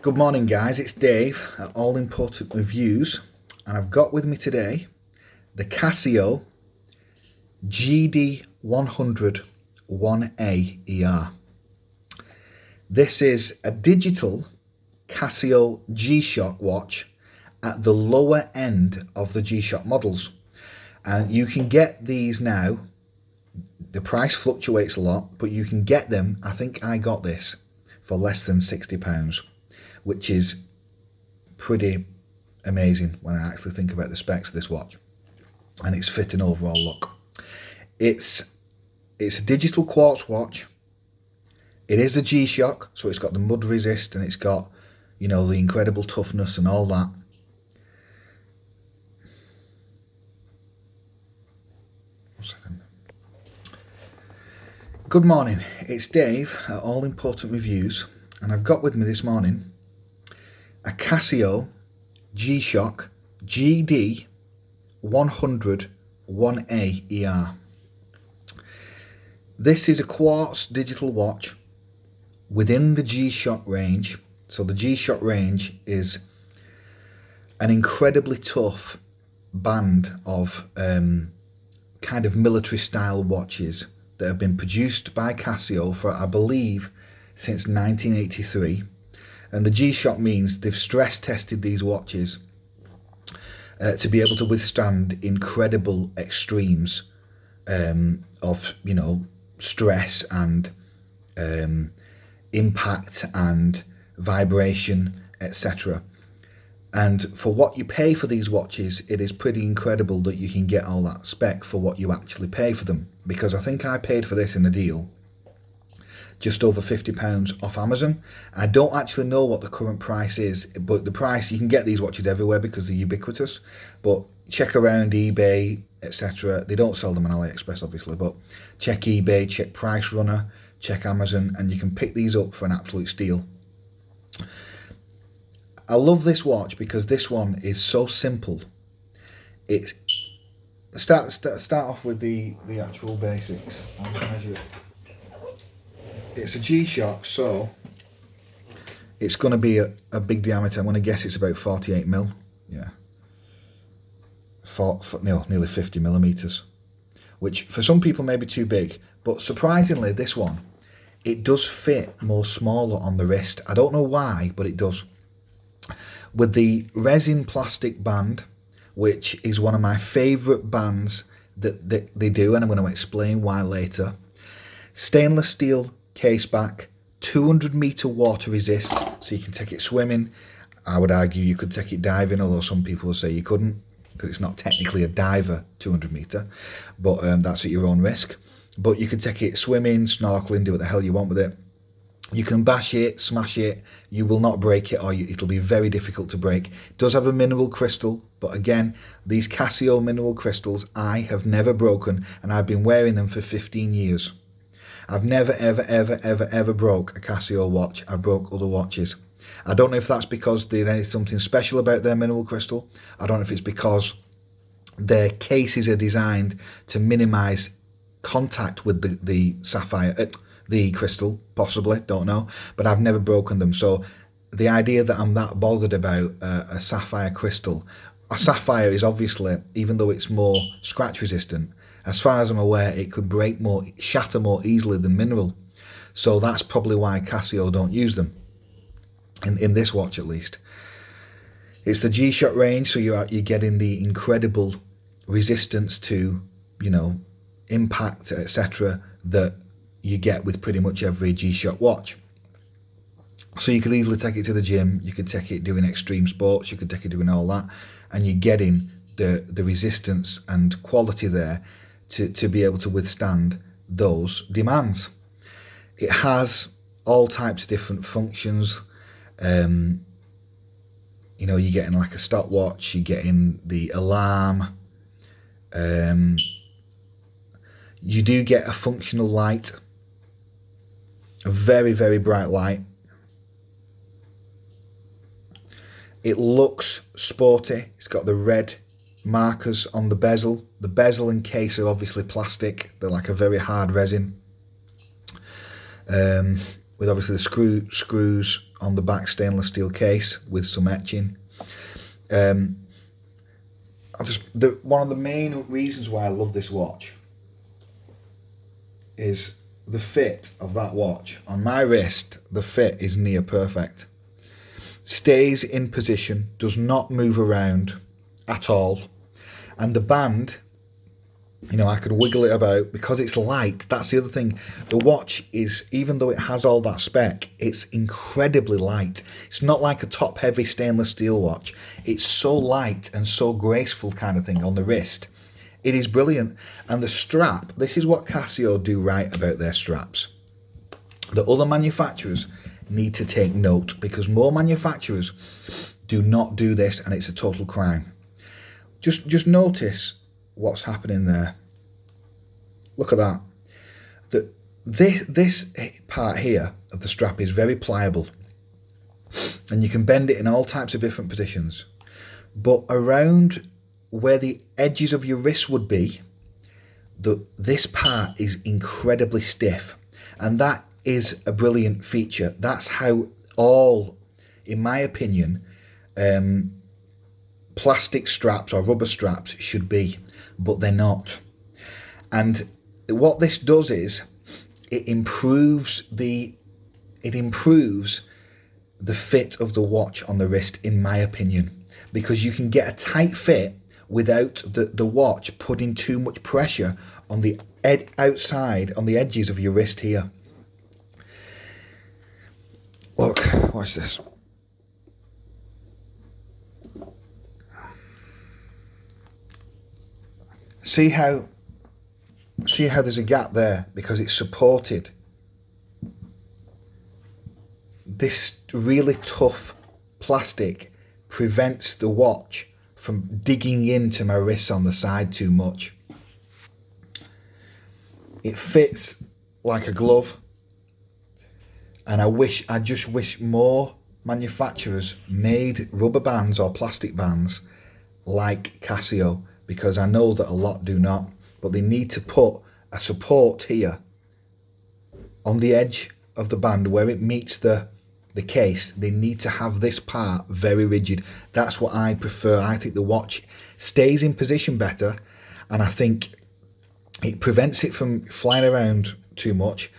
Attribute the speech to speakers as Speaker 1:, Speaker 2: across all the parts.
Speaker 1: Good morning guys, it's Dave at All Important Reviews, and I've got with me today the Casio GD-100-1AER. This is a digital Casio G-Shock watch at the lower end of the G-Shock models, and you can get these now. The price fluctuates a lot, but you can get them. I think I got this for less than £60, which is pretty amazing when I actually think about the specs of this watch and its fit and overall look. It's a digital quartz watch. It is a G-Shock, so it's got the mud resist and it's got, you know, the incredible toughness and all that. One second. Good morning, it's Dave at All Important Reviews, and I've got with me this morning a Casio G-Shock GD-100-1AER. This is a quartz digital watch within the G-Shock range. So the G-Shock range is an incredibly tough band of kind of military style watches that have been produced by Casio for, I believe, since 1983. And the G-Shock means they've stress tested these watches to be able to withstand incredible extremes of, you know, stress and impact and vibration, etc. And for what you pay for these watches, it is pretty incredible that you can get all that spec for what you actually pay for them. Because I think I paid for this in a deal just over £50 off Amazon. I don't actually know what the current price is, but the price, you can get these watches everywhere because they're ubiquitous. But check around eBay, etc. They don't sell them on AliExpress, obviously, but check eBay, check Price Runner, check Amazon, and you can pick these up for an absolute steal. I love this watch because this one is so simple. It's start off with the actual basics. I'll just measure it. It's a G-Shock, so it's going to be a big diameter. I'm going to guess it's about 48mm. Yeah, nearly 50 millimeters, which for some people may be too big, but surprisingly, this one, it does fit more smaller on the wrist. I don't know why, but it does. With the resin plastic band, which is one of my favorite bands that they do, and I'm going to explain why later. Stainless steel case back, 200-meter water resist, so you can take it swimming. I would argue you could take it diving, although some people will say you couldn't because it's not technically a diver 200-meter, but that's at your own risk. But you could take it swimming, snorkeling, do what the hell you want with it. You can bash it, smash it, you will not break it, or it'll be very difficult to break. It does have a mineral crystal, but again, these Casio mineral crystals I have never broken, and I've been wearing them for 15 years. I've never, ever broke a Casio watch. I broke other watches. I don't know if that's because there's something special about their mineral crystal. I don't know if it's because their cases are designed to minimize contact with the sapphire, the crystal, possibly, don't know, but I've never broken them. So the idea that I'm that bothered about a sapphire crystal, a sapphire is obviously, even though it's more scratch resistant, as far as I'm aware, it could shatter more easily than mineral. So that's probably why Casio don't use them, in this watch at least. It's the G-Shock range, so you're getting the incredible resistance to, you know, impact, etc. that you get with pretty much every G-Shock watch. So you could easily take it to the gym, you could take it doing extreme sports, you could take it doing all that, and you're getting the resistance and quality there to be able to withstand those demands. It has all types of different functions. You know, you're getting like a stopwatch, you're getting the alarm. You do get a functional light, a very, very bright light. It looks sporty. It's got the red markers on the bezel. The bezel and case are obviously plastic. They're like a very hard resin. with obviously the screws on the back stainless steel case with some etching. One of the main reasons why I love this watch is the fit of that watch. On my wrist, the fit is near perfect. Stays in position, does not move around at all. And the band, you know, I could wiggle it about because it's light. That's the other thing. The watch is, even though it has all that spec, it's incredibly light. It's not like a top heavy stainless steel watch. It's so light and so graceful kind of thing on the wrist. It is brilliant. And the strap, this is what Casio do right about their straps. The other manufacturers need to take note, because more manufacturers do not do this, and it's a total crime. Just notice what's happening there. Look at that. This part here of the strap is very pliable, and you can bend it in all types of different positions. But around where the edges of your wrist would be, this part is incredibly stiff, and that is a brilliant feature. That's how all, in my opinion, plastic straps or rubber straps should be, but they're not. And what this does is it improves the fit of the watch on the wrist, in my opinion, because you can get a tight fit without the watch putting too much pressure on the outside, on the edges of your wrist here. Look, watch this. See how there's a gap there because it's supported. This really tough plastic prevents the watch from digging into my wrists on the side too much. It fits like a glove, and I just wish more manufacturers made rubber bands or plastic bands like Casio, because I know that a lot do not, but they need to put a support here on the edge of the band where it meets the case. They need to have this part very rigid. That's what I prefer. I think the watch stays in position better, and I think it prevents it from flying around too much,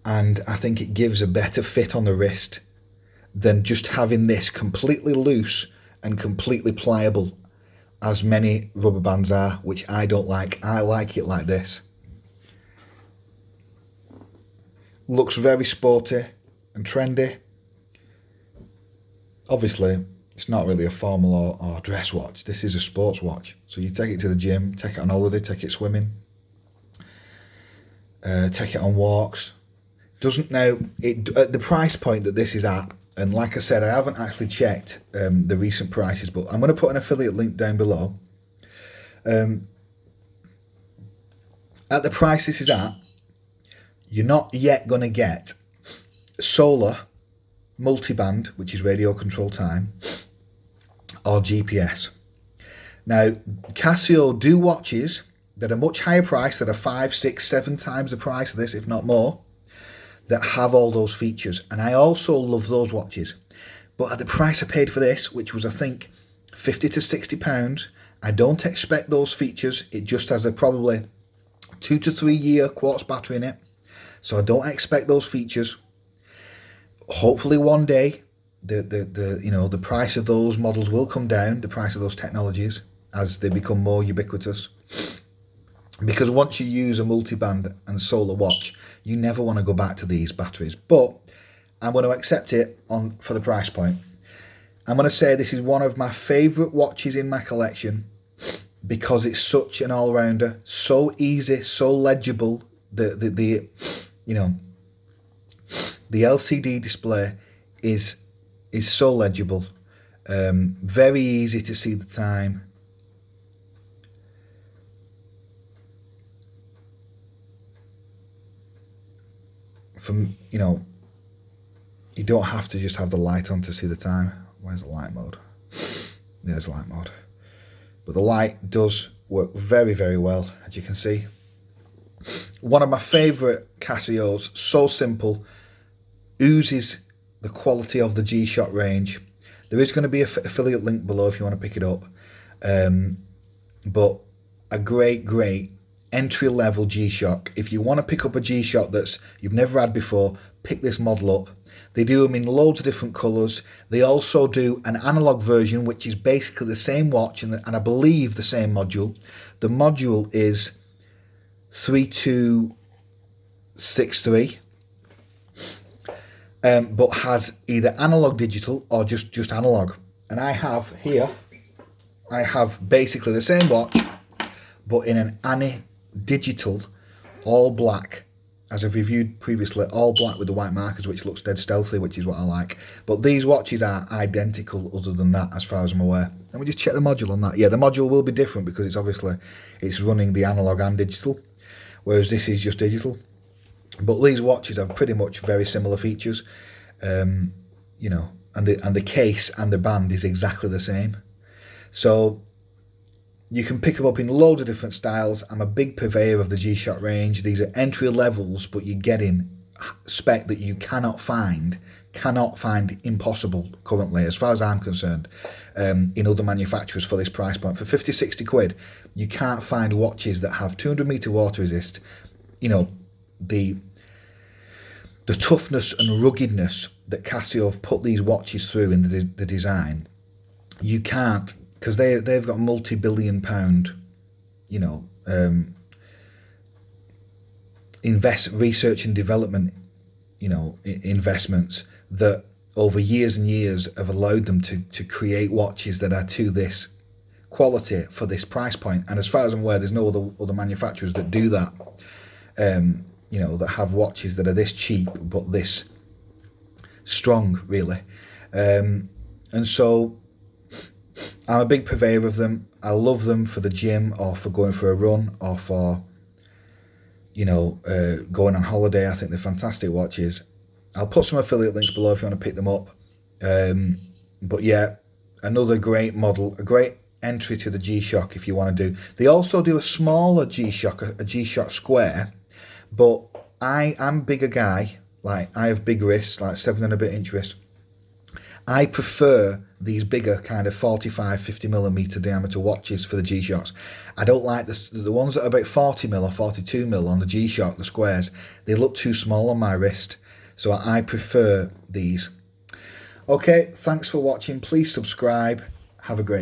Speaker 1: and I think it gives a better fit on the wrist than just having this completely loose and completely pliable, as many rubber bands are, which I don't like. I like it like this. Looks very sporty and trendy. Obviously, it's not really a formal or dress watch. This is a sports watch. So you take it to the gym, take it on holiday, take it swimming, take it on walks. Doesn't now, at the price point that this is at, and like I said, I haven't actually checked the recent prices, but I'm going to put an affiliate link down below. At the price this is at, you're not yet going to get solar, multiband, which is radio control time, or GPS. Now, Casio do watches that are much higher price, that are 5, 6, 7 times the price of this, if not more, that have all those features, and I also love those watches. But at the price I paid for this, which was I think £50 to £60, I don't expect those features. It just has a probably 2 to 3 year quartz battery in it, so I don't expect those features. Hopefully one day the price of those models will come down, the price of those technologies, as they become more ubiquitous. Because once you use a multiband and solar watch, you never want to go back to these batteries. But I'm going to accept it for the price point. I'm going to say this is one of my favourite watches in my collection because it's such an all-rounder, so easy, so legible. The LCD display is so legible, very easy to see the time. You don't have to just have the light on to see the time. Where's the light mode? There's light mode. But the light does work very, very well, as you can see. One of my favourite Casios, so simple, oozes the quality of the G-Shock range. There is going to be an affiliate link below if you want to pick it up. But a great entry-level G-Shock. If you want to pick up a G-Shock that's you've never had before, pick this model up. They do them in loads of different colours. They also do an analog version, which is basically the same watch and I believe the same module. The module is 3263, but has either analog digital or just analog. And I have here, I have basically the same watch, but in an Ani digital, all black, as I've reviewed previously, all black with the white markers, which looks dead stealthy, which is what I like. But these watches are identical other than that, as far as I'm aware. Let me just check the module on that. Yeah, the module will be different because it's obviously, it's running the analog and digital, whereas this is just digital. But these watches have pretty much very similar features, you know, and the case and the band is exactly the same. So you can pick them up in loads of different styles. I'm a big purveyor of the G-Shock range. These are entry levels, but you're getting spec that you cannot find impossible currently, as far as I'm concerned, in other manufacturers for this price point. For 50, 60 quid, you can't find watches that have 200 meter water resist, you know, the toughness and ruggedness that Casio have put these watches through in the design. You can't, because they've got multi-billion pound, you know, research and development, you know, investments that over years and years have allowed them to create watches that are to this quality for this price point. And as far as I'm aware, there's no other manufacturers that do that, you know, that have watches that are this cheap but this strong, really. And so I'm a big purveyor of them. I love them for the gym or for going for a run or for, you know, going on holiday. I think they're fantastic watches. I'll put some affiliate links below if you want to pick them up. But yeah, another great model, a great entry to the G-Shock if you want to do. They also do a smaller G-Shock, a G-Shock Square, but I'm a bigger guy. Like, I have big wrists, like 7 and a bit inch wrists. I prefer these bigger kind of 45, 50 millimeter diameter watches for the G-Shocks. I don't like the ones that are about 40 mil or 42 mil on the G-Shock, the squares. They look too small on my wrist, so I prefer these. Okay, thanks for watching. Please subscribe. Have a great